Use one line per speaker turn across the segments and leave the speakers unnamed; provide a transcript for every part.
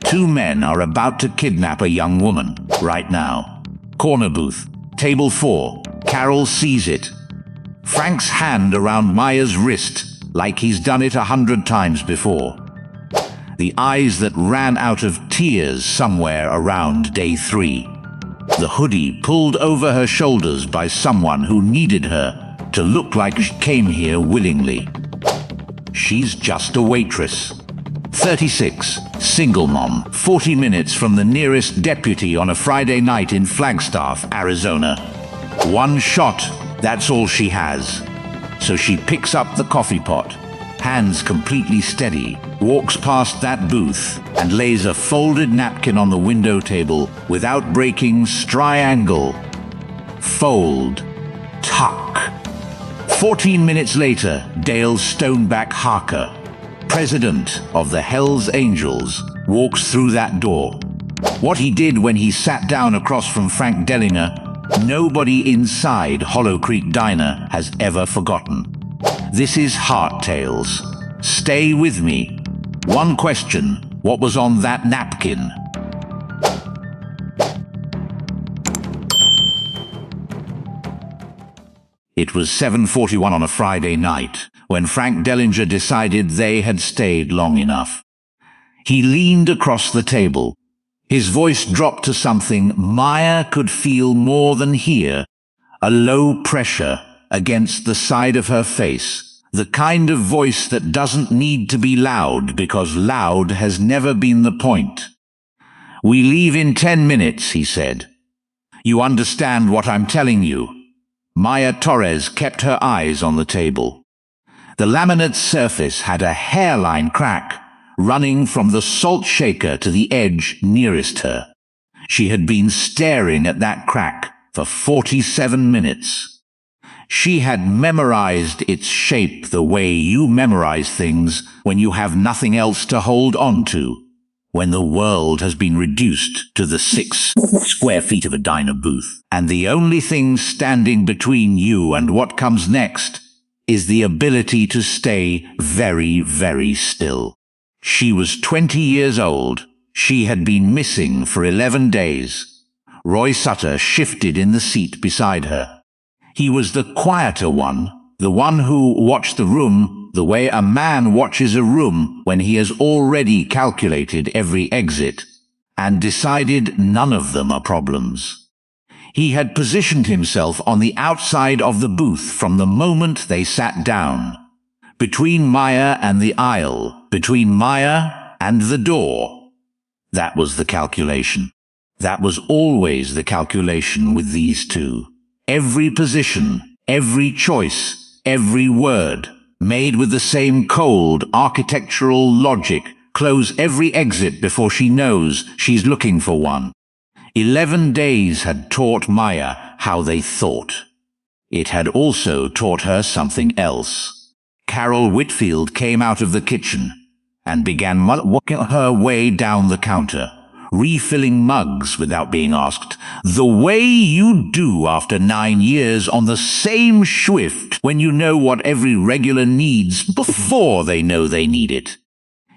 Two men are about to kidnap a young woman right now. Corner booth, table 4. Carol sees it. Frank's hand around Maya's wrist, like he's done it 100 times before. The eyes that ran out of tears somewhere around day 3. The hoodie pulled over her shoulders by someone who needed her to look like she came here willingly. She's just a waitress. 36, single mom, 40 minutes from the nearest deputy on a Friday night in Flagstaff, Arizona. One shot, that's all she has. So she picks up the coffee pot, hands completely steady, walks past that booth, and lays a folded napkin on the window table without breaking triangle. Fold. Tuck. 14 minutes later, Dale Stoneback Harker, president of the Hells Angels, walks through that door. What he did when he sat down across from Frank Dellinger, nobody inside Hollow Creek Diner has ever forgotten. This is Heart Tales. Stay with me. One question: what was on that napkin? It was 7:41 on a Friday night when Frank Dellinger decided they had stayed long enough. He leaned across the table. His voice dropped to something Maya could feel more than hear, a low pressure against the side of her face, the kind of voice that doesn't need to be loud because loud has never been the point. "We leave in 10 minutes, he said. "You understand what I'm telling you?" Maya Torres kept her eyes on the table. The laminate surface had a hairline crack running from the salt shaker to the edge nearest her. She had been staring at that crack for 47 minutes. She had memorized its shape the way you memorize things when you have nothing else to hold on to, when the world has been reduced to the 6 square feet of a diner booth, and the only thing standing between you and what comes next is the ability to stay very, very still. She was 20 years old. She had been missing for 11 days. Roy Sutter shifted in the seat beside her. He was the quieter one, the one who watched the room the way a man watches a room when he has already calculated every exit and decided none of them are problems. He had positioned himself on the outside of the booth from the moment they sat down, between Maya and the aisle, between Maya and the door. That was the calculation. That was always the calculation with these two. Every position, every choice, every word, made with the same cold architectural logic, close every exit before she knows she's looking for one. 11 days had taught Maya how they thought. It had also taught her something else. Carol Whitfield came out of the kitchen and began walking her way down the counter, refilling mugs without being asked, the way you do after 9 years on the same shift when you know what every regular needs before they know they need it.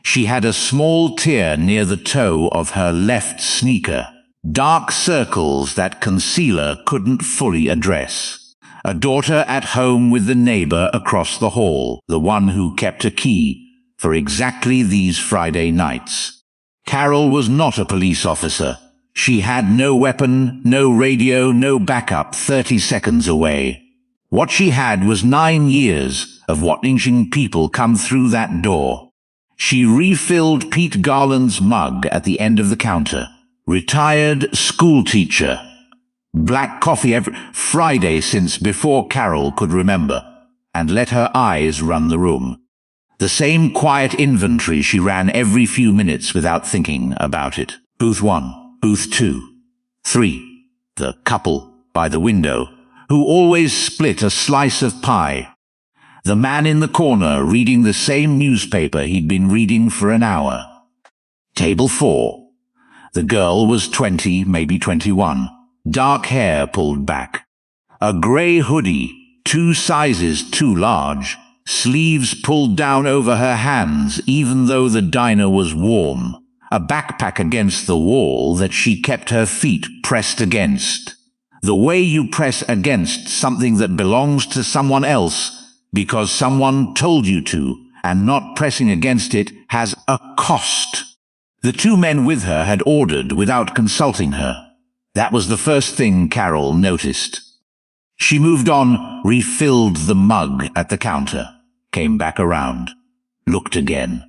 She had a small tear near the toe of her left sneaker, dark circles that concealer couldn't fully address. A daughter at home with the neighbor across the hall, the one who kept a key for exactly these Friday nights. Carol was not a police officer. She had no weapon, no radio, no backup 30 seconds away. What she had was 9 years of watching people come through that door. She refilled Pete Garland's mug at the end of the counter. Retired schoolteacher. Black coffee every Friday since before Carol could remember, and let her eyes run the room. The same quiet inventory she ran every few minutes without thinking about it. Booth 1, booth 2, 3. The couple by the window, who always split a slice of pie. The man in the corner reading the same newspaper he'd been reading for an hour. Table 4. The girl was 20, maybe 21. Dark hair pulled back. A grey hoodie, 2 sizes too large. Sleeves pulled down over her hands even though the diner was warm. a backpack against the wall that she kept her feet pressed against. The way you press against something that belongs to someone else because someone told you to, and not pressing against it has a cost. The two men with her had ordered without consulting her. That was the first thing Carol noticed. She moved on, refilled the mug at the counter, came back around, looked again.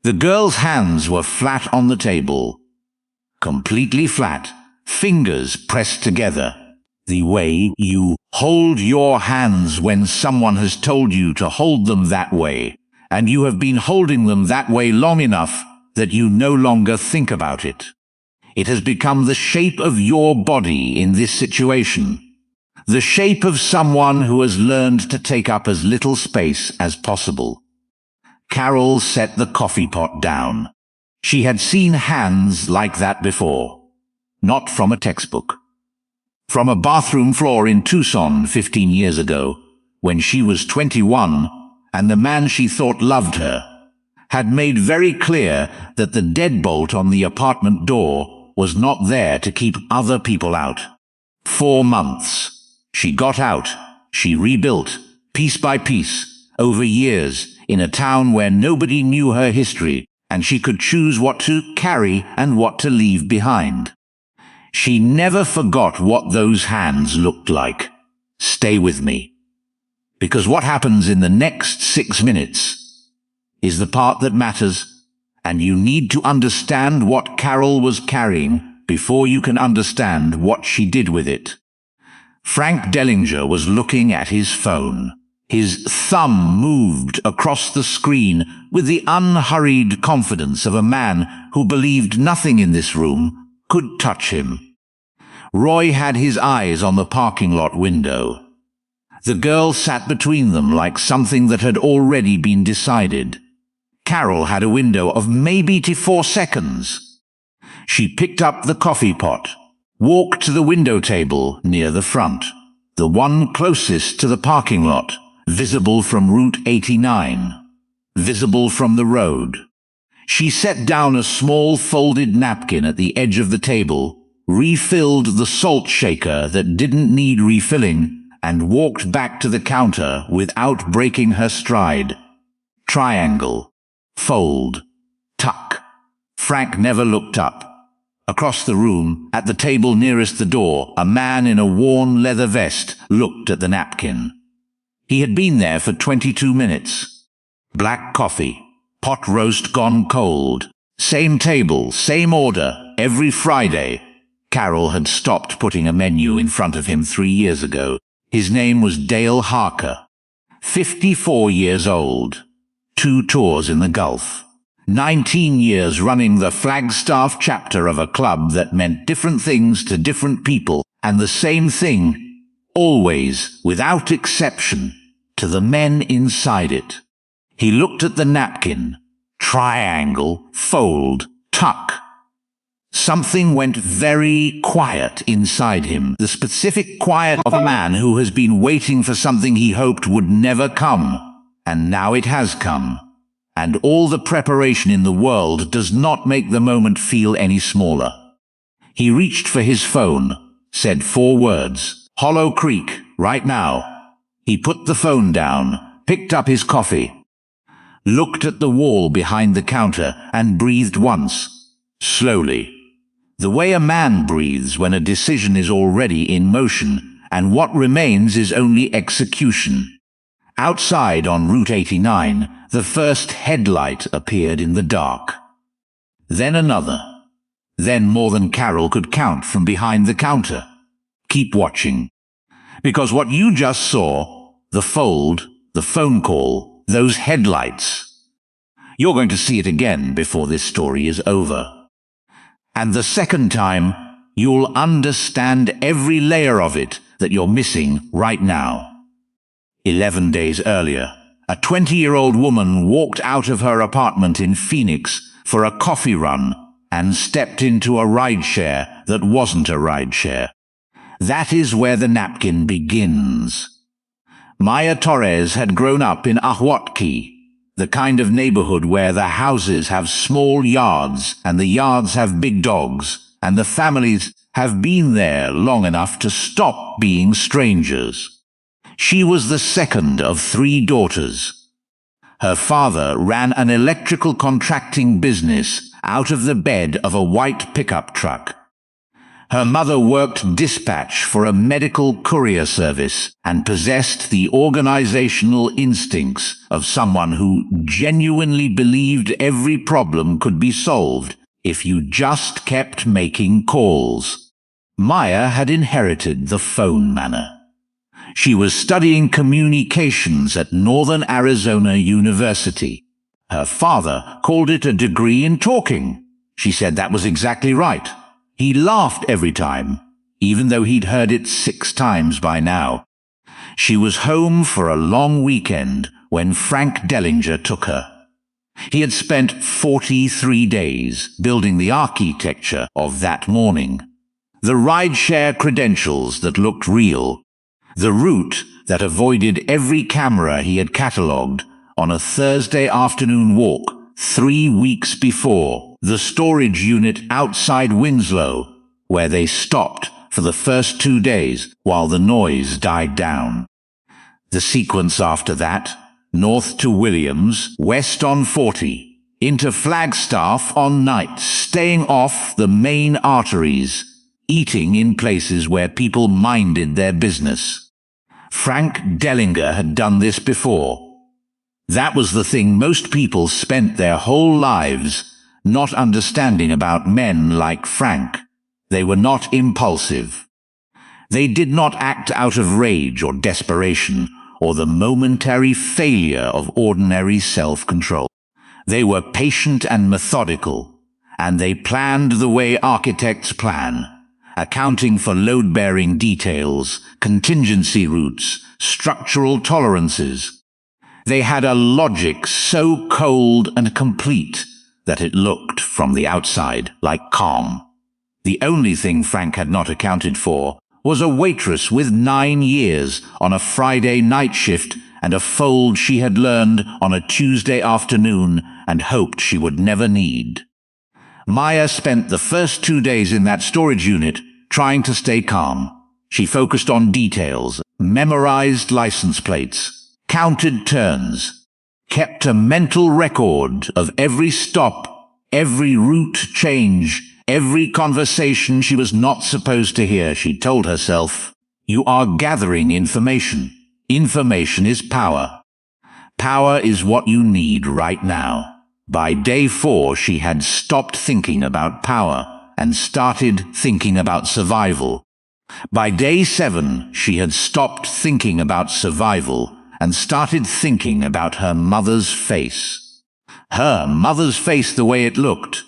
The girl's hands were flat on the table, completely flat, fingers pressed together. The way you hold your hands when someone has told you to hold them that way, and you have been holding them that way long enough that you no longer think about it. It has become the shape of your body in this situation, the shape of someone who has learned to take up as little space as possible. Carol set the coffee pot down. She had seen hands like that before, not from a textbook. From a bathroom floor in Tucson 15 years ago, when she was 21, and the man she thought loved her had made very clear that the deadbolt on the apartment door was not there to keep other people out. 4 months. She got out. She rebuilt, piece by piece, over years, in a town where nobody knew her history, and she could choose what to carry and what to leave behind. She never forgot what those hands looked like. Stay with me. Because what happens in the next 6 minutes is the part that matters, and you need to understand what Carol was carrying before you can understand what she did with it. Frank Dellinger was looking at his phone. His thumb moved across the screen with the unhurried confidence of a man who believed nothing in this room could touch him. Roy had his eyes on the parking lot window. The girl sat between them like something that had already been decided. Carol had a window of maybe 4 seconds. She picked up the coffee pot, walked to the window table near the front, the one closest to the parking lot, visible from Route 89, visible from the road. She set down a small folded napkin at the edge of the table, refilled the salt shaker that didn't need refilling, and walked back to the counter without breaking her stride. Triangle, fold, tuck. Frank never looked up. Across the room, at the table nearest the door, a man in a worn leather vest looked at the napkin. He had been there for 22 minutes. Black coffee, pot roast gone cold, same table, same order, every Friday. Carol had stopped putting a menu in front of him 3 years ago. His name was Dale Harker, 54 years old, 2 tours in the Gulf, 19 years running the Flagstaff chapter of a club that meant different things to different people, and the same thing, always, without exception, to the men inside it. He looked at the napkin, triangle, fold, tuck. Something went very quiet inside him, the specific quiet of a man who has been waiting for something he hoped would never come, and now it has come. And all the preparation in the world does not make the moment feel any smaller. He reached for his phone, said 4 words, Hollow Creek, right now. He put the phone down, picked up his coffee, looked at the wall behind the counter, and breathed once, slowly. The way a man breathes when a decision is already in motion, and what remains is only execution. Outside on Route 89, the first headlight appeared in the dark. Then another. Then more than Carol could count from behind the counter. Keep watching. Because what you just saw, the fold, the phone call, those headlights, you're going to see it again before this story is over. And the second time, you'll understand every layer of it that you're missing right now. 11 days earlier, a 20-year-old woman walked out of her apartment in Phoenix for a coffee run and stepped into a rideshare that wasn't a rideshare. That is where the napkin begins. Maya Torres had grown up in Ahwatkee, The kind of neighborhood where the houses have small yards and the yards have big dogs, and the families have been there long enough to stop being strangers. She was the second of 3 daughters. Her father ran an electrical contracting business out of the bed of a white pickup truck. Her mother worked dispatch for a medical courier service and possessed the organizational instincts of someone who genuinely believed every problem could be solved if you just kept making calls. Maya had inherited the phone manner. She was studying communications at Northern Arizona University. Her father called it a degree in talking. She said that was exactly right. He laughed every time, even though he'd heard it 6 times by now. She was home for a long weekend when Frank Dellinger took her. He had spent 43 days building the architecture of that morning. The rideshare credentials that looked real. The route that avoided every camera he had catalogued on a Thursday afternoon walk 3 weeks before. The storage unit outside Winslow, where they stopped for the first 2 days while the noise died down. The sequence after that, north to Williams, west on 40, into Flagstaff on night, staying off the main arteries, eating in places where people minded their business. Frank Dellinger had done this before. That was the thing most people spent their whole lives not understanding about men like Frank. They were not impulsive. They did not act out of rage or desperation or the momentary failure of ordinary self-control. They were patient and methodical, and they planned the way architects plan, accounting for load-bearing details, contingency routes, structural tolerances. They had a logic so cold and complete that it looked, from the outside, like calm. The only thing Frank had not accounted for was a waitress with 9 years on a Friday night shift and a fold she had learned on a Tuesday afternoon and hoped she would never need. Maya spent the first 2 days in that storage unit trying to stay calm. She focused on details, memorized license plates, counted turns, kept a mental record of every stop, every route change, every conversation she was not supposed to hear. She told herself, "You are gathering information. Information is power. Power is what you need right now." By day 4, she had stopped thinking about power and started thinking about survival. By day 7, she had stopped thinking about survival and started thinking about her mother's face. Her mother's face the way it looked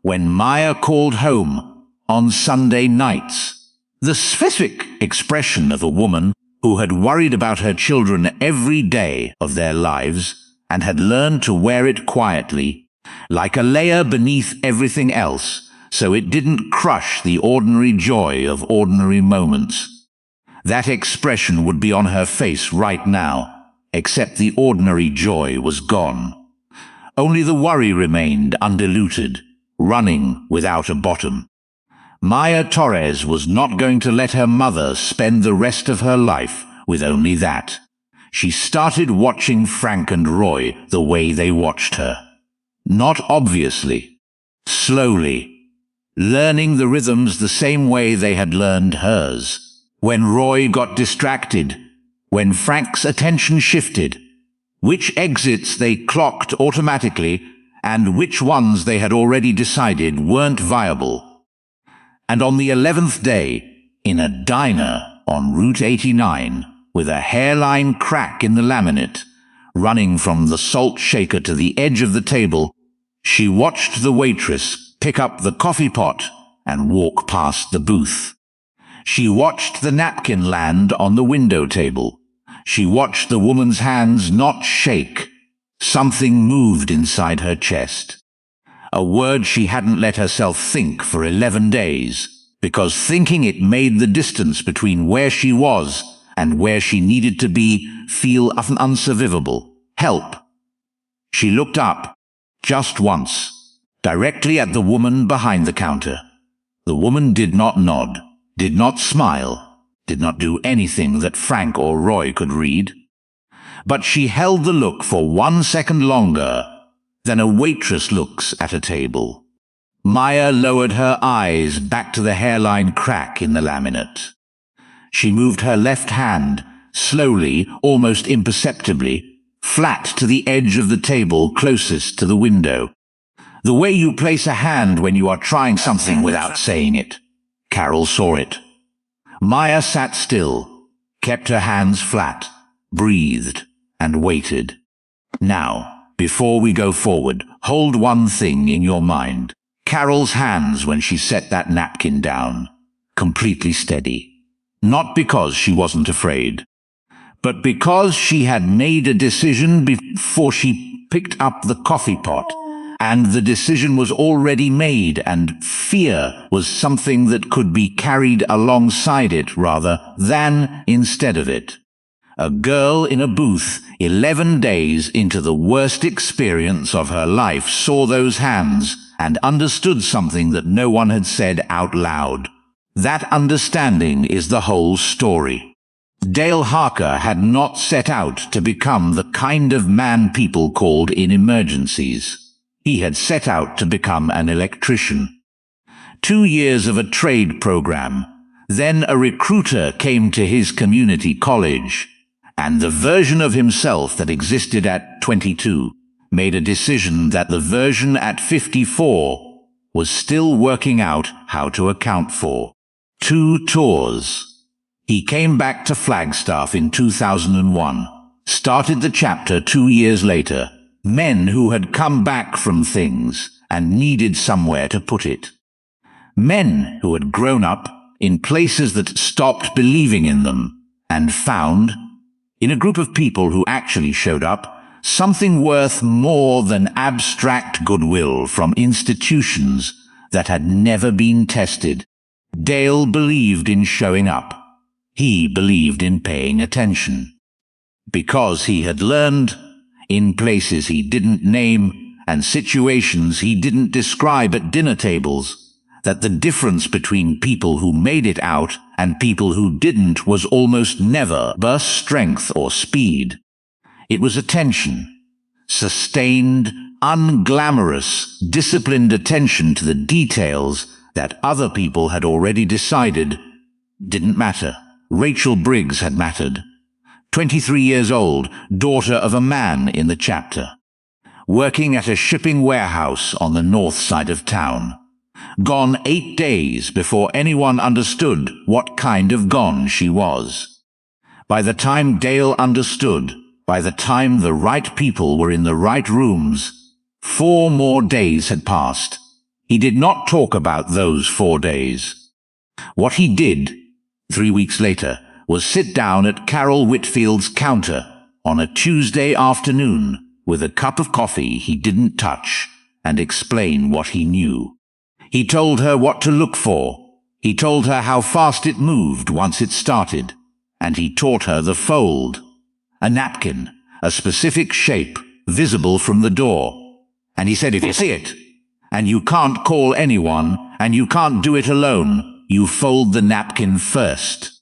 when Maya called home on Sunday nights. The specific expression of a woman who had worried about her children every day of their lives and had learned to wear it quietly, like a layer beneath everything else, so it didn't crush the ordinary joy of ordinary moments. That expression would be on her face right now, except the ordinary joy was gone. Only the worry remained undiluted, running without a bottom. Maya Torres was not going to let her mother spend the rest of her life with only that. She started watching Frank and Roy the way they watched her. Not obviously, slowly, learning the rhythms the same way they had learned hers. When Roy got distracted, when Frank's attention shifted, which exits they clocked automatically and which ones they had already decided weren't viable. And on the 11th day, in a diner on Route 89, with a hairline crack in the laminate, running from the salt shaker to the edge of the table, she watched the waitress pick up the coffee pot and walk past the booth. She watched the napkin land on the window table. She watched the woman's hands not shake. Something moved inside her chest. A word she hadn't let herself think for 11 days, because thinking it made the distance between where she was and where she needed to be feel unsurvivable. Help. She looked up, just once, directly at the woman behind the counter. The woman did not nod, did not smile, did not do anything that Frank or Roy could read. But she held the look for 1 second longer than a waitress looks at a table. Maya lowered her eyes back to the hairline crack in the laminate. She moved her left hand, slowly, almost imperceptibly, flat to the edge of the table closest to the window. The way you place a hand when you are trying something without saying it. Carol saw it. Maya sat still, kept her hands flat, breathed, and waited. Now, before we go forward, hold one thing in your mind. Carol's hands when she set that napkin down, completely steady. Not because she wasn't afraid, but because she had made a decision before she picked up the coffee pot, and the decision was already made, and fear was something that could be carried alongside it rather than instead of it. A girl in a booth 11 days into the worst experience of her life saw those hands and understood something that no one had said out loud. That understanding is the whole story. Dale Harker had not set out to become the kind of man people called in emergencies. He had set out to become an electrician. 2 years of a trade program. Then a recruiter came to his community college, and the version of himself that existed at 22 made a decision that the version at 54 was still working out how to account for. 2 tours. He came back to Flagstaff in 2001, started the chapter 2 years later, men who had come back from things and needed somewhere to put it. Men who had grown up in places that stopped believing in them and found, in a group of people who actually showed up, something worth more than abstract goodwill from institutions that had never been tested. Dale believed in showing up. He believed in paying attention. Because he had learned, in places he didn't name and situations he didn't describe at dinner tables, that the difference between people who made it out and people who didn't was almost never burst strength or speed. It was attention, sustained, unglamorous, disciplined attention to the details that other people had already decided didn't matter. Rachel Briggs had mattered. 23 years old, daughter of a man in the chapter. Working at a shipping warehouse on the north side of town. Gone 8 days before anyone understood what kind of gone she was. By the time Dale understood, by the time the right people were in the right rooms, 4 more days had passed. He did not talk about those 4 days. What he did, 3 weeks later, was sit down at Carol Whitfield's counter on a Tuesday afternoon with a cup of coffee he didn't touch and explain what he knew. He told her what to look for. He told her how fast it moved once it started. And he taught her the fold. A napkin, a specific shape, visible from the door. And he said, if you see it, and you can't call anyone, and you can't do it alone, you fold the napkin first.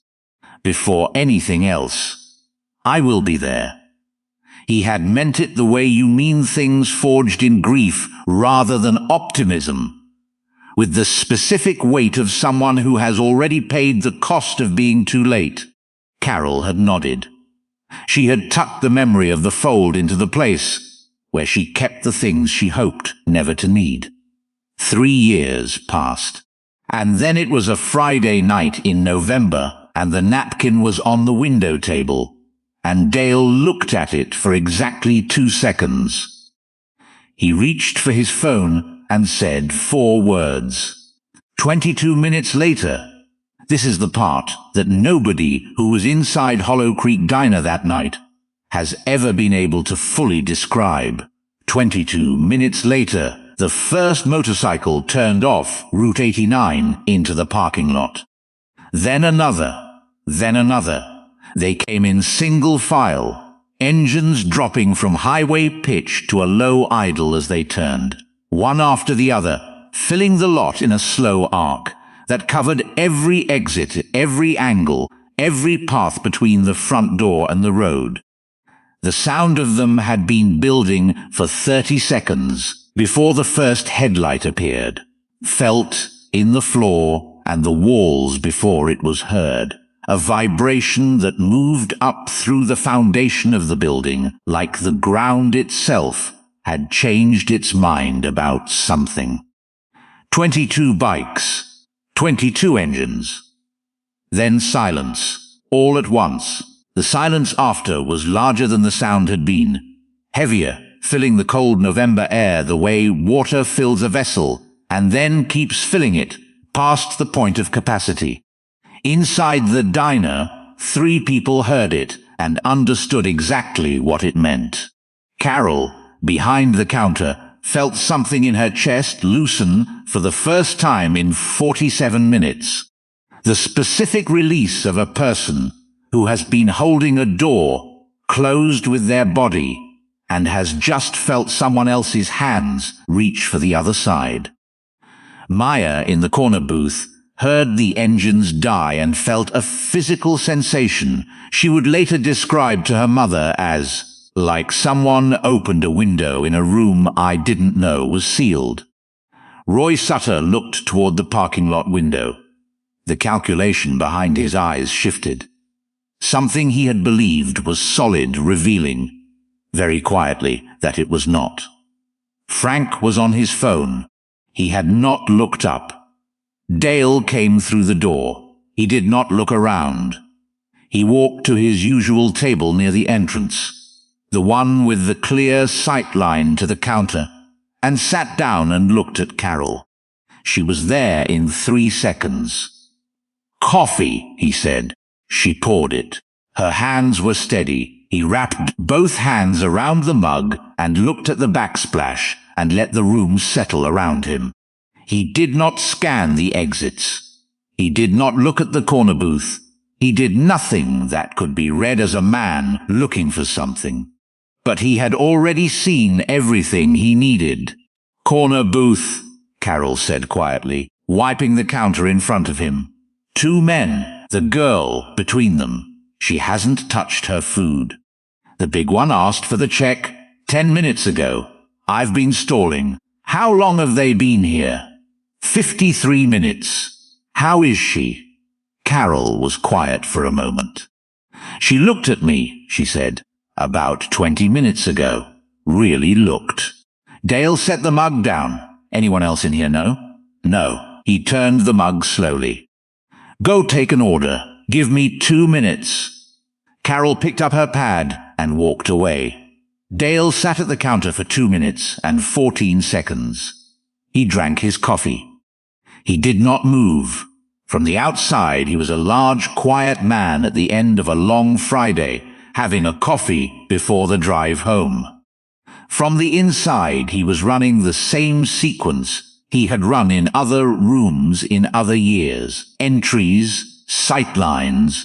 Before anything else. I will be there. He had meant it the way you mean things forged in grief rather than optimism. With the specific weight of someone who has already paid the cost of being too late. Carol had nodded. She had tucked the memory of the fold into the place where she kept the things she hoped never to need. 3 years passed. And then it was a Friday night in November, and the napkin was on the window table, and Dale looked at it for exactly 2 seconds. He reached for his phone and said 4 words. 22 minutes later, this is the part that nobody who was inside Hollow Creek Diner that night has ever been able to fully describe. 22 minutes later, the first motorcycle turned off Route 89 into the parking lot. Then another, then another. They came in single file, engines dropping from highway pitch to a low idle as they turned, one after the other, filling the lot in a slow arc that covered every exit, every angle, every path between the front door and the road. The sound of them had been building for 30 seconds before the first headlight appeared, felt in the floor and the walls before it was heard, a vibration that moved up through the foundation of the building like the ground itself had changed its mind about something. 22 bikes, 22 engines. Then silence, all at once. The silence after was larger than the sound had been, heavier, filling the cold November air the way water fills a vessel and then keeps filling it past the point of capacity. Inside the diner, 3 people heard it and understood exactly what it meant. Carol, behind the counter, felt something in her chest loosen for the first time in 47 minutes. The specific release of a person who has been holding a door closed with their body and has just felt someone else's hands reach for the other side. Maya, in the corner booth, heard the engines die and felt a physical sensation she would later describe to her mother as, like someone opened a window in a room I didn't know was sealed. Roy Sutter looked toward the parking lot window. The calculation behind his eyes shifted. Something he had believed was solid, revealing, very quietly, that it was not. Frank was on his phone. He had not looked up. Dale came through the door. He did not look around. He walked to his usual table near the entrance, the one with the clear sight line to the counter, and sat down and looked at Carol. She was there in 3 seconds. "Coffee," he said. She poured it. Her hands were steady. He wrapped both hands around the mug and looked at the backsplash and let the room settle around him. He did not scan the exits. He did not look at the corner booth. He did nothing that could be read as a man looking for something. But he had already seen everything he needed. "Corner booth," Carol said quietly, wiping the counter in front of him. 2 men, the girl between them. She hasn't touched her food. The big one asked for the check 10 minutes ago. I've been stalling. How long have they been here? 53 minutes. How is she? Carol was quiet for a moment. She looked at me, she said, about 20 minutes ago. Really looked. Dale set the mug down. Anyone else in here know? No. He turned the mug slowly. Go take an order. Give me 2 minutes. Carol picked up her pad and walked away. Dale sat at the counter for 2 minutes and 14 seconds. He drank his coffee. He did not move. From the outside, he was a large, quiet man at the end of a long Friday, having a coffee before the drive home. From the inside, he was running the same sequence he had run in other rooms in other years. Entries, sightlines,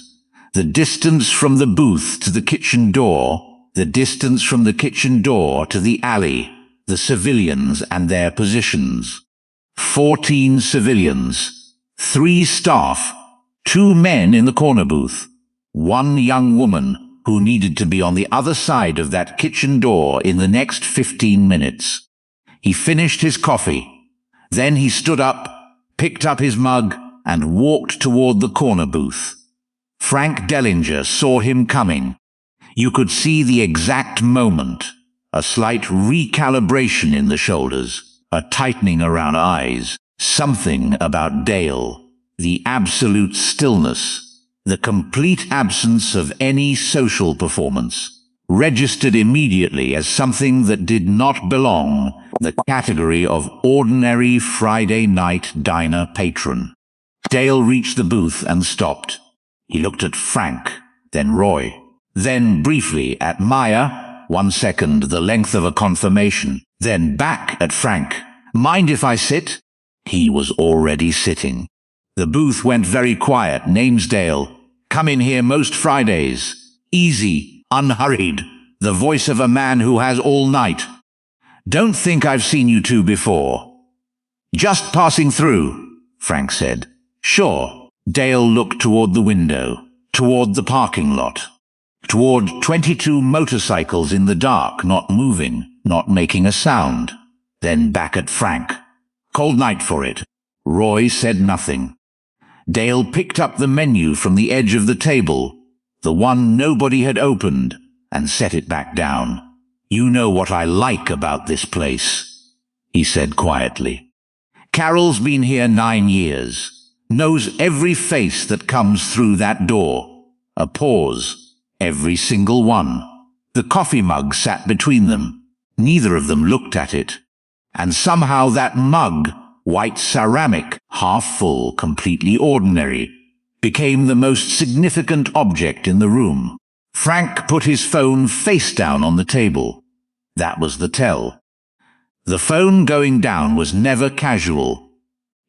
the distance from the booth to the kitchen door, the distance from the kitchen door to the alley, the civilians and their positions. 14 civilians, 3 staff, 2 men in the corner booth, 1 young woman who needed to be on the other side of that kitchen door in the next 15 minutes. He finished his coffee. Then he stood up, picked up his mug, and walked toward the corner booth. Frank Dellinger saw him coming. You could see the exact moment, a slight recalibration in the shoulders, a tightening around eyes, something about Dale, the absolute stillness, the complete absence of any social performance, registered immediately as something that did not belong, the category of ordinary Friday night diner patron. Dale reached the booth and stopped. He looked at Frank, then Roy, then briefly at Maya, 1 second, the length of a confirmation, then back at Frank. Mind if I sit? He was already sitting. The booth went very quiet. Name's Dale. Come in here most Fridays. Easy, unhurried. The voice of a man who has all night. Don't think I've seen you two before. Just passing through, Frank said. Sure. Dale looked toward the window, toward the parking lot, toward 22 motorcycles in the dark, not moving, not making a sound. Then back at Frank. Cold night for it. Roy said nothing. Dale picked up the menu from the edge of the table, the one nobody had opened, and set it back down. You know what I like about this place, he said quietly. Carol's been here 9 years. Knows every face that comes through that door. A pause. Every single one. The coffee mug sat between them. Neither of them looked at it. And somehow that mug, white ceramic, half full, completely ordinary, became the most significant object in the room. Frank put his phone face down on the table. That was the tell. The phone going down was never casual.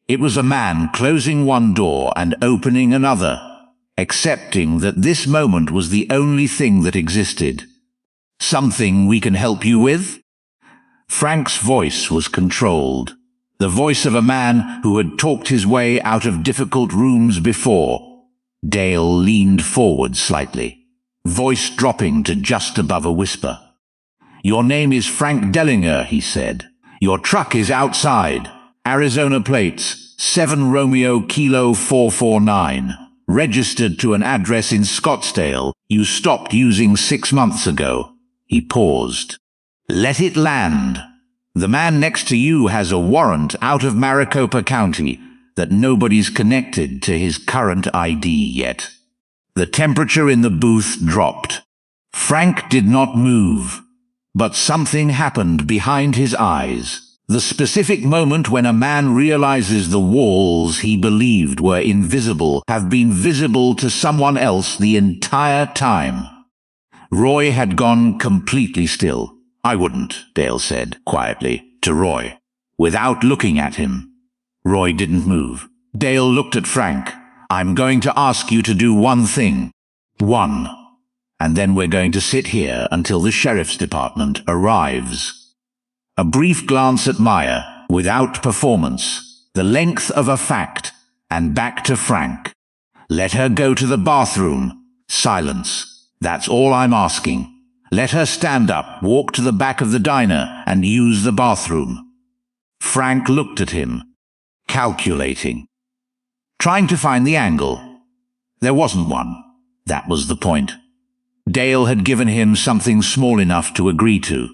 It was a man closing one door and opening another, accepting that this moment was the only thing that existed. Something we can help you with? Frank's voice was controlled, the voice of a man who had talked his way out of difficult rooms before. Dale leaned forward slightly, voice dropping to just above a whisper. Your name is Frank Dellinger, he said. Your truck is outside. Arizona plates, 7 Romeo Kilo 449. Registered to an address in Scottsdale you stopped using 6 months ago. He paused. Let it land. The man next to you has a warrant out of Maricopa County that nobody's connected to his current ID yet. The temperature in the booth dropped. Frank did not move, but something happened behind his eyes. The specific moment when a man realizes the walls he believed were invisible have been visible to someone else the entire time. Roy had gone completely still. I wouldn't, Dale said quietly to Roy, without looking at him. Roy didn't move. Dale looked at Frank. I'm going to ask you to do one thing. One. And then we're going to sit here until the sheriff's department arrives. A brief glance at Maya, without performance, the length of a fact, and back to Frank. Let her go to the bathroom. Silence. That's all I'm asking. Let her stand up, walk to the back of the diner, and use the bathroom. Frank looked at him, calculating, trying to find the angle. There wasn't one. That was the point. Dale had given him something small enough to agree to.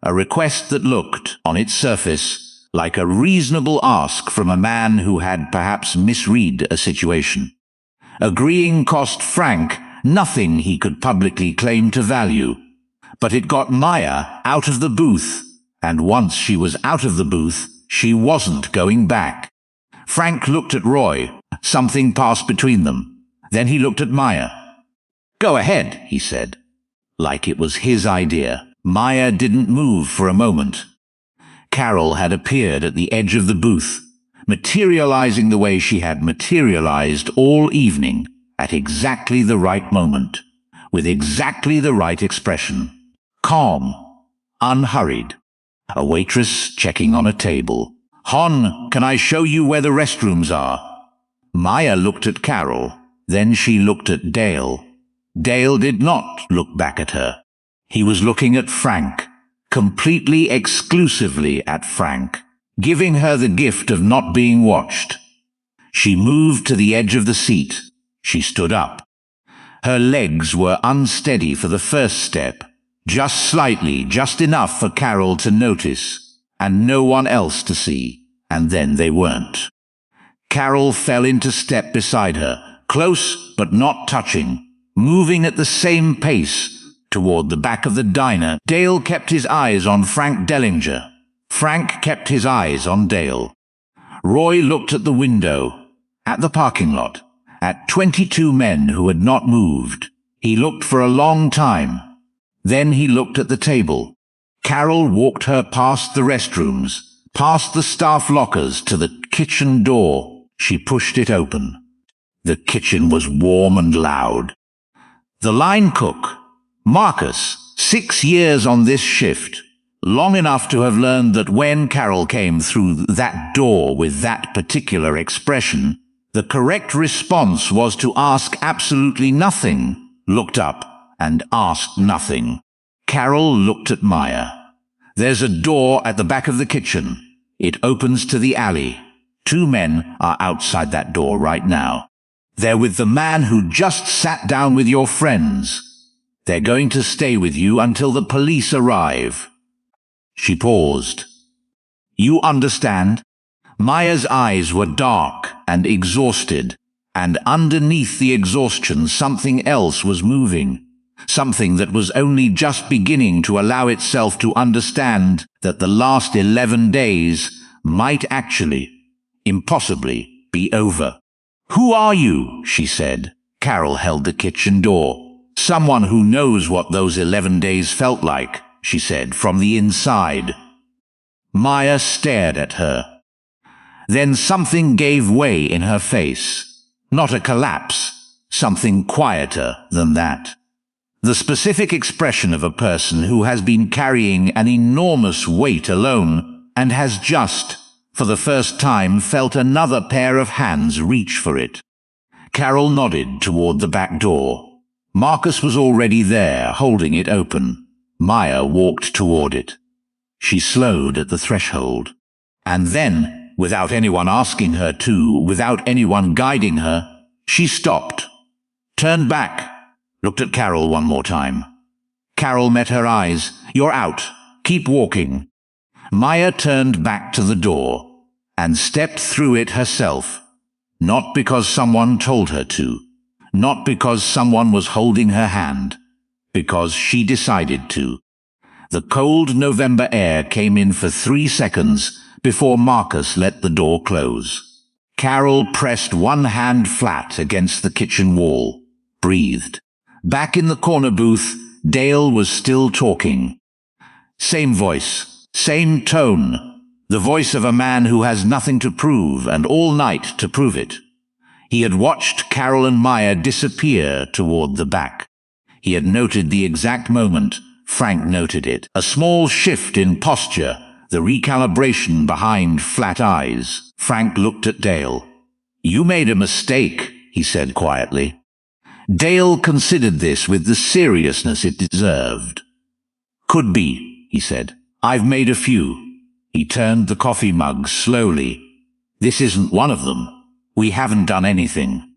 A request that looked, on its surface, like a reasonable ask from a man who had perhaps misread a situation. Agreeing cost Frank nothing he could publicly claim to value, but it got Maya out of the booth, and once she was out of the booth, she wasn't going back. Frank looked at Roy. Something passed between them. Then he looked at Maya. Go ahead, he said, like it was his idea. Maya didn't move for a moment. Carol had appeared at the edge of the booth, materializing the way she had materialized all evening, at exactly the right moment, with exactly the right expression. Calm, unhurried. A waitress checking on a table. Hon, can I show you where the restrooms are? Maya looked at Carol, then she looked at Dale. Dale did not look back at her. He was looking at Frank, completely exclusively at Frank, giving her the gift of not being watched. She moved to the edge of the seat. She stood up. Her legs were unsteady for the first step, just slightly, just enough for Carol to notice, and no one else to see, and then they weren't. Carol fell into step beside her, close but not touching, moving at the same pace, toward the back of the diner. Dale kept his eyes on Frank Dellinger. Frank kept his eyes on Dale. Roy looked at the window, at the parking lot, at 22 men who had not moved. He looked for a long time. Then he looked at the table. Carol walked her past the restrooms, past the staff lockers to the kitchen door. She pushed it open. The kitchen was warm and loud. The line cook, Marcus, 6 years on this shift, long enough to have learned that when Carol came through that door with that particular expression, the correct response was to ask absolutely nothing, looked up, and asked nothing. Carol looked at Maya. There's a door at the back of the kitchen. It opens to the alley. 2 men are outside that door right now. They're with the man who just sat down with your friends. They're going to stay with you until the police arrive. She paused. You understand? Maya's eyes were dark and exhausted, and underneath the exhaustion something else was moving. Something that was only just beginning to allow itself to understand that the last 11 days might actually, impossibly, be over. Who are you? She said. Carol held the kitchen door. Someone who knows what those 11 days felt like, she said, from the inside. Maya stared at her. Then something gave way in her face. Not a collapse, something quieter than that. The specific expression of a person who has been carrying an enormous weight alone and has just, for the first time, felt another pair of hands reach for it. Carol nodded toward the back door. Marcus was already there, holding it open. Maya walked toward it. She slowed at the threshold. And then, without anyone asking her to, without anyone guiding her, she stopped, turned back, looked at Carol one more time. Carol met her eyes. You're out. Keep walking. Maya turned back to the door and stepped through it herself, not because someone told her to, not because someone was holding her hand, because she decided to. The cold November air came in for 3 seconds before Marcus let the door close. Carol pressed one hand flat against the kitchen wall, breathed. Back in the corner booth, Dale was still talking. Same voice, same tone, the voice of a man who has nothing to prove and all night to prove it. He had watched Carol and Maya disappear toward the back. He had noted the exact moment. Frank noted it. A small shift in posture, the recalibration behind flat eyes. Frank looked at Dale. You made a mistake, he said quietly. Dale considered this with the seriousness it deserved. Could be, he said. I've made a few. He turned the coffee mug slowly. This isn't one of them. We haven't done anything.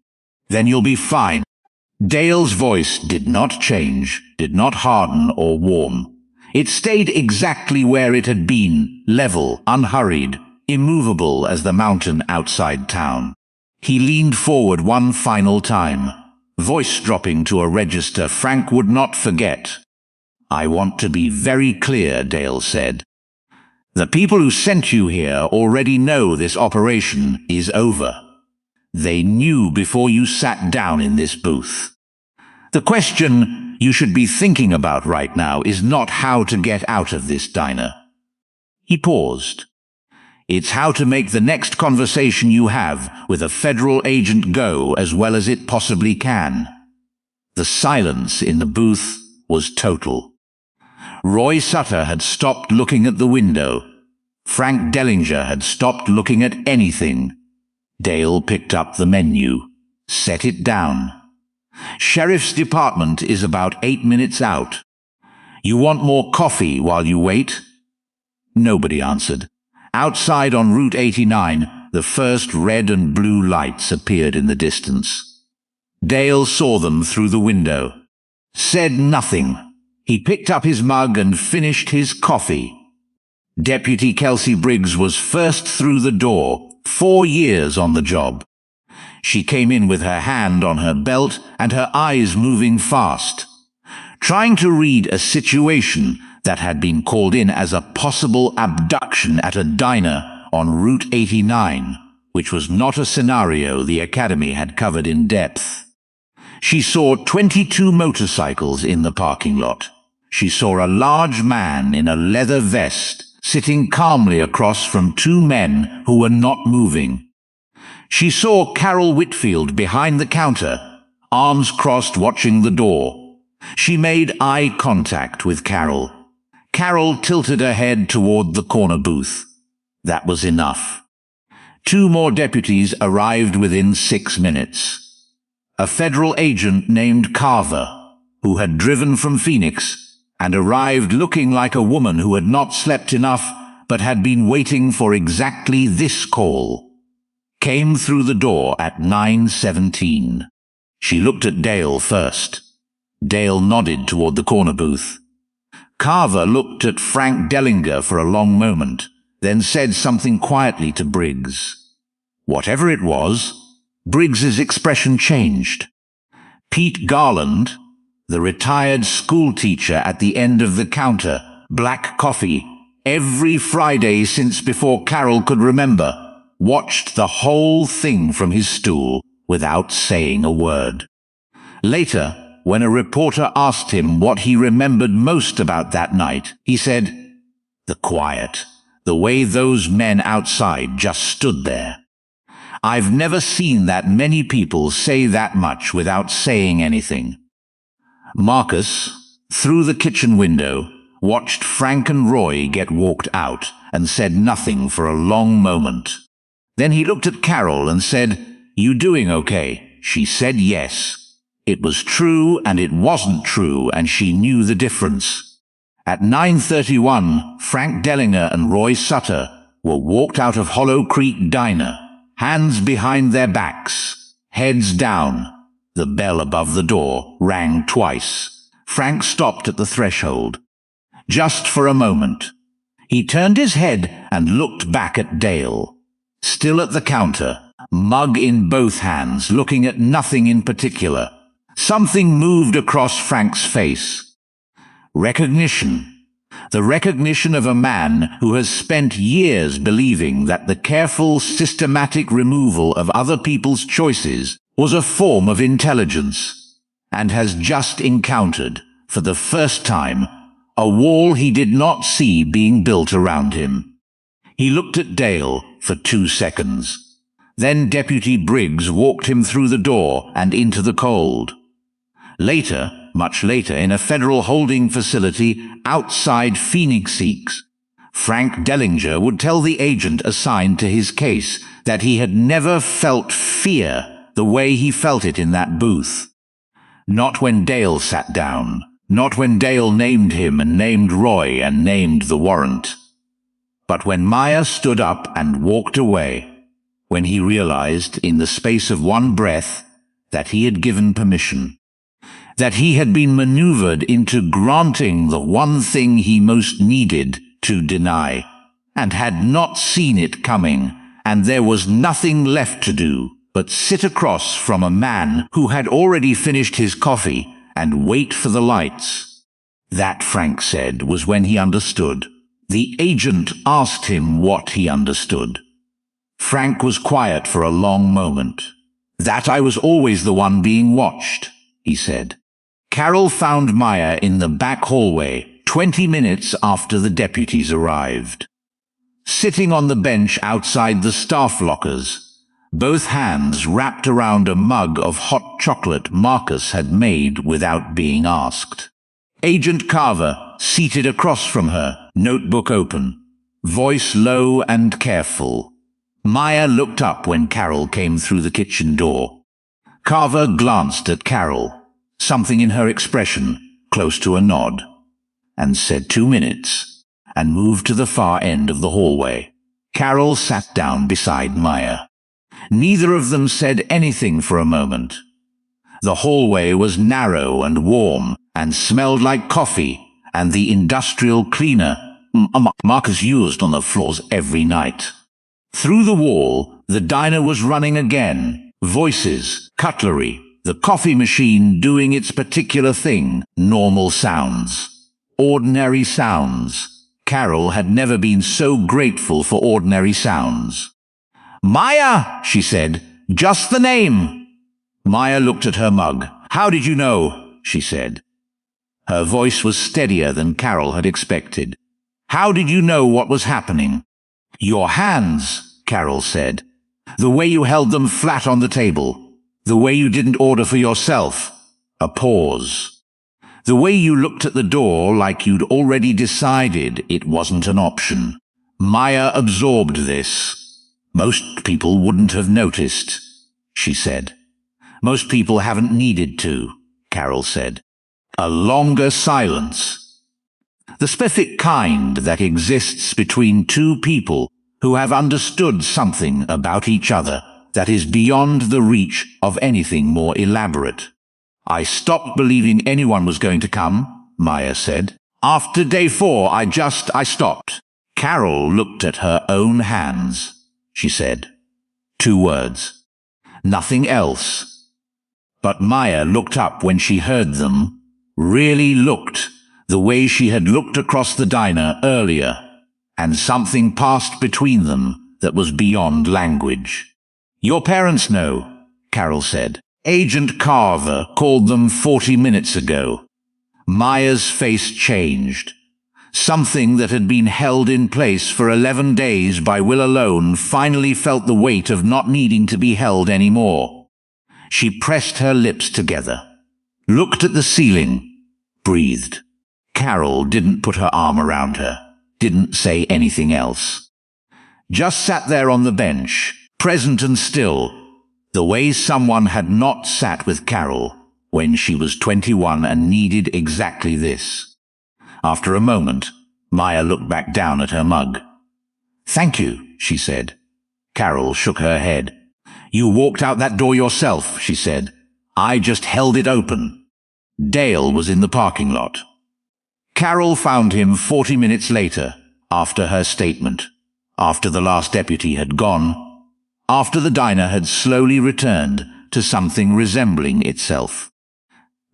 Then you'll be fine. Dale's voice did not change, did not harden or warm. It stayed exactly where it had been, level, unhurried, immovable as the mountain outside town. He leaned forward one final time, voice dropping to a register Frank would not forget. I want to be very clear, Dale said. The people who sent you here already know this operation is over. They knew before you sat down in this booth. The question you should be thinking about right now is not how to get out of this diner. He paused. It's how to make the next conversation you have with a federal agent go as well as it possibly can. The silence in the booth was total. Roy Sutter had stopped looking at the window. Frank Dellinger had stopped looking at anything. Dale picked up the menu, set it down. Sheriff's Department is about 8 minutes out. You want more coffee while you wait? Nobody answered. Outside on Route 89, the first red and blue lights appeared in the distance. Dale saw them through the window. Said nothing. He picked up his mug and finished his coffee. Deputy Kelsey Briggs was first through the door, 4 years on the job. She came in with her hand on her belt and her eyes moving fast, trying to read a situation that had been called in as a possible abduction at a diner on Route 89, which was not a scenario the Academy had covered in depth. She saw 22 motorcycles in the parking lot. She saw a large man in a leather vest sitting calmly across from 2 men who were not moving. She saw Carol Whitfield behind the counter, arms crossed watching the door. She made eye contact with Carol. Carol tilted her head toward the corner booth. That was enough. 2 more deputies arrived within 6 minutes. A federal agent named Carver, who had driven from Phoenix and arrived looking like a woman who had not slept enough but had been waiting for exactly this call, came through the door at 9:17. She looked at Dale first. Dale nodded toward the corner booth. Carver looked at Frank Dellinger for a long moment, then said something quietly to Briggs. Whatever it was, Briggs's expression changed. Pete Garland, the retired school teacher at the end of the counter, black coffee, every Friday since before Carol could remember, watched the whole thing from his stool without saying a word. Later, when a reporter asked him what he remembered most about that night, he said, "The quiet, the way those men outside just stood there. I've never seen that many people say that much without saying anything." Marcus, through the kitchen window, watched Frank and Roy get walked out and said nothing for a long moment. Then he looked at Carol and said, "You doing okay?" She said yes. It was true and it wasn't true, and she knew the difference. At 9:31, Frank Dellinger and Roy Sutter were walked out of Hollow Creek Diner, hands behind their backs, heads down. The bell above the door rang twice. Frank stopped at the threshold. Just for a moment. He turned his head and looked back at Dale, still at the counter, mug in both hands, looking at nothing in particular. Something moved across Frank's face. Recognition. The recognition of a man who has spent years believing that the careful, systematic removal of other people's choices was a form of intelligence, and has just encountered, for the first time, a wall he did not see being built around him. He looked at Dale for 2 seconds. Then Deputy Briggs walked him through the door and into the cold. Later, much later, in a federal holding facility outside Phoenix, Frank Dellinger would tell the agent assigned to his case that he had never felt fear the way he felt it in that booth. Not when Dale sat down, not when Dale named him and named Roy and named the warrant, but when Maya stood up and walked away, when he realized in the space of one breath that he had given permission, that he had been maneuvered into granting the one thing he most needed to deny, and had not seen it coming, and there was nothing left to do but sit across from a man who had already finished his coffee and wait for the lights. That, Frank said, was when he understood. The agent asked him what he understood. Frank was quiet for a long moment. "That I was always the one being watched," he said. Carol found Maya in the back hallway 20 minutes after the deputies arrived. Sitting on the bench outside the staff lockers, both hands wrapped around a mug of hot chocolate Marcus had made without being asked. Agent Carver, seated across from her, notebook open, voice low and careful. Maya looked up when Carol came through the kitchen door. Carver glanced at Carol, something in her expression, close to a nod, and said 2 minutes, and moved to the far end of the hallway. Carol sat down beside Maya. Neither of them said anything for a moment. The hallway was narrow and warm, and smelled like coffee and the industrial cleaner Marcus used on the floors every night. Through the wall, the diner was running again. Voices, cutlery, the coffee machine doing its particular thing, normal sounds. Ordinary sounds. Carol had never been so grateful for ordinary sounds. "Maya," she said, "just the name." Maya looked at her mug. "How did you know?" she said. Her voice was steadier than Carol had expected. "How did you know what was happening?" "Your hands," Carol said. "The way you held them flat on the table. The way you didn't order for yourself." A pause. The way you looked at the door like you'd already decided it wasn't an option. Maya absorbed this. Most people wouldn't have noticed, she said. Most people haven't needed to, Carol said. A longer silence. The specific kind that exists between two people who have understood something about each other that is beyond the reach of anything more elaborate. I stopped believing anyone was going to come, Maya said. After day 4, I stopped. Carol looked at her own hands. She said. 2 words. Nothing else. But Maya looked up when she heard them, really looked, the way she had looked across the diner earlier, and something passed between them that was beyond language. Your parents know, Carol said. Agent Carver called them 40 minutes ago. Maya's face changed. Something that had been held in place for 11 days by will alone finally felt the weight of not needing to be held anymore. She pressed her lips together, looked at the ceiling, breathed. Carol didn't put her arm around her, didn't say anything else. Just sat there on the bench, present and still, the way someone had not sat with Carol when she was 21 and needed exactly this. After a moment, Maya looked back down at her mug. Thank you, she said. Carol shook her head. You walked out that door yourself, she said. I just held it open. Dale was in the parking lot. Carol found him 40 minutes later, after her statement, after the last deputy had gone, after the diner had slowly returned to something resembling itself.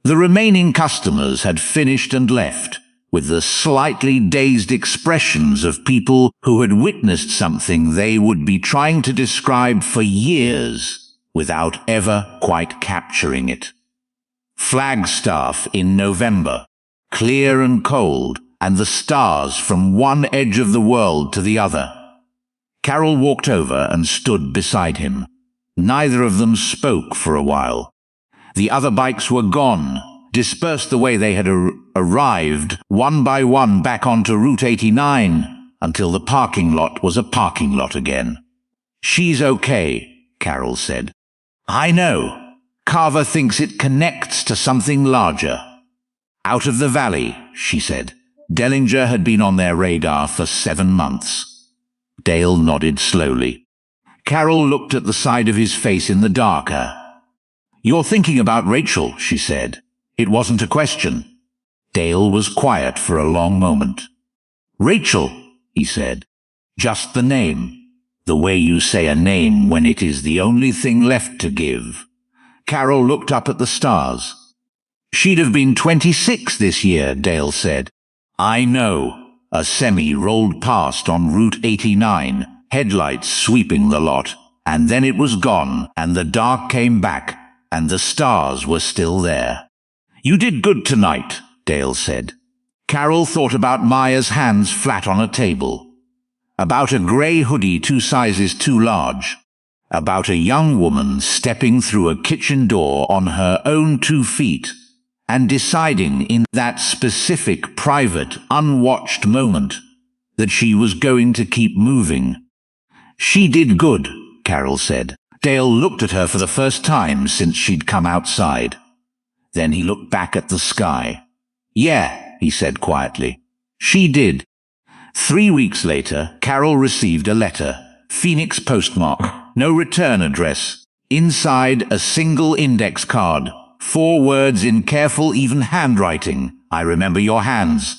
The remaining customers had finished and left, with the slightly dazed expressions of people who had witnessed something they would be trying to describe for years without ever quite capturing it. Flagstaff in November, clear and cold, and the stars from one edge of the world to the other. Carol walked over and stood beside him. Neither of them spoke for a while. The other bikes were gone, dispersed the way they had arrived, one by one back onto Route 89, until the parking lot was a parking lot again. She's okay, Carol said. I know. Carver thinks it connects to something larger. Out of the valley, she said. Dellinger had been on their radar for 7 months. Dale nodded slowly. Carol looked at the side of his face in the darker. You're thinking about Rachel, she said. It wasn't a question. Dale was quiet for a long moment. Rachel, he said. Just the name. The way you say a name when it is the only thing left to give. Carol looked up at the stars. She'd have been 26 this year, Dale said. I know. A semi rolled past on Route 89, headlights sweeping the lot, and then it was gone, and the dark came back, and the stars were still there. You did good tonight, Dale said. Carol thought about Maya's hands flat on a table, about a grey hoodie 2 sizes too large, about a young woman stepping through a kitchen door on her own 2 feet, and deciding in that specific, private, unwatched moment that she was going to keep moving. She did good, Carol said. Dale looked at her for the first time since she'd come outside. Then he looked back at the sky. Yeah, he said quietly. She did. 3 weeks later, Carol received a letter. Phoenix postmark. No return address. Inside, a single index card. 4 words in careful, even handwriting. I remember your hands.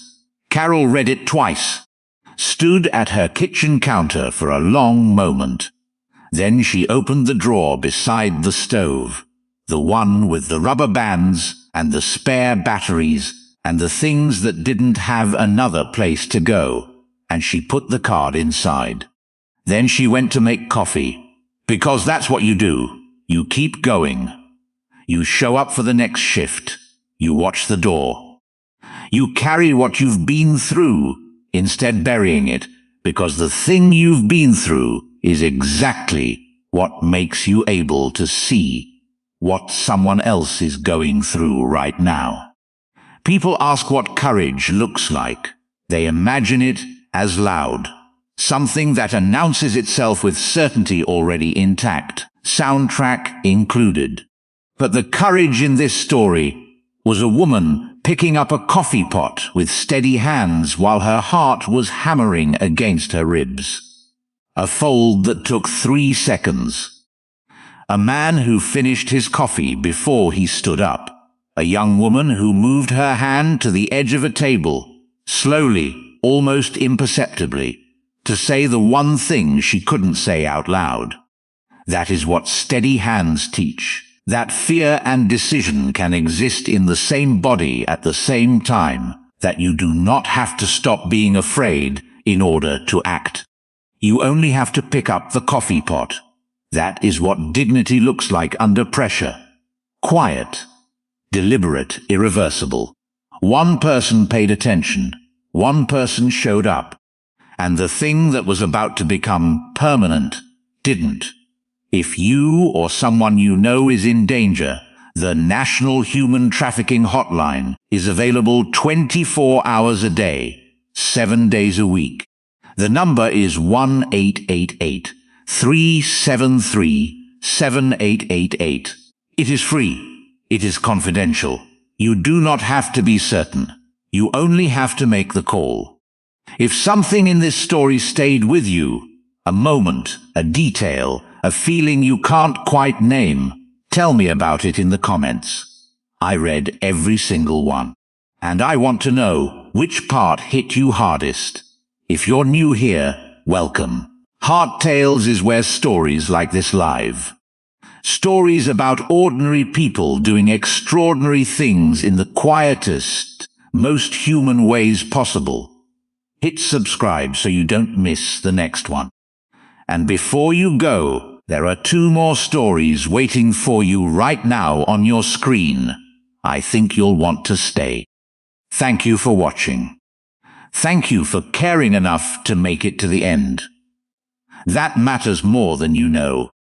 Carol read it twice. Stood at her kitchen counter for a long moment. Then she opened the drawer beside the stove. The one with the rubber bands and the spare batteries and the things that didn't have another place to go. And she put the card inside. Then she went to make coffee. Because that's what you do. You keep going. You show up for the next shift. You watch the door. You carry what you've been through, instead burying it, because the thing you've been through is exactly what makes you able to see what someone else is going through right now. People ask what courage looks like. They imagine it as loud. Something that announces itself with certainty already intact, soundtrack included. But the courage in this story was a woman picking up a coffee pot with steady hands while her heart was hammering against her ribs. A fold that took 3 seconds. A man who finished his coffee before he stood up. A young woman who moved her hand to the edge of a table, slowly, almost imperceptibly, to say the one thing she couldn't say out loud. That is what steady hands teach. That fear and decision can exist in the same body at the same time, that you do not have to stop being afraid in order to act. You only have to pick up the coffee pot. That is what dignity looks like under pressure. Quiet, deliberate, irreversible. One person paid attention. One person showed up. And the thing that was about to become permanent didn't. If you or someone you know is in danger, the National Human Trafficking Hotline is available 24 hours a day, 7 days a week. The number is 1-888-373-7888. It is free. It is confidential. You do not have to be certain. You only have to make the call. If something in this story stayed with you, a moment, a detail, a feeling you can't quite name, tell me about it in the comments. I read every single one. And I want to know which part hit you hardest. If you're new here, welcome. Heart Tales is where stories like this live. Stories about ordinary people doing extraordinary things in the quietest, most human ways possible. Hit subscribe so you don't miss the next one. And before you go, there are 2 more stories waiting for you right now on your screen. I think you'll want to stay. Thank you for watching. Thank you for caring enough to make it to the end. That matters more than you know.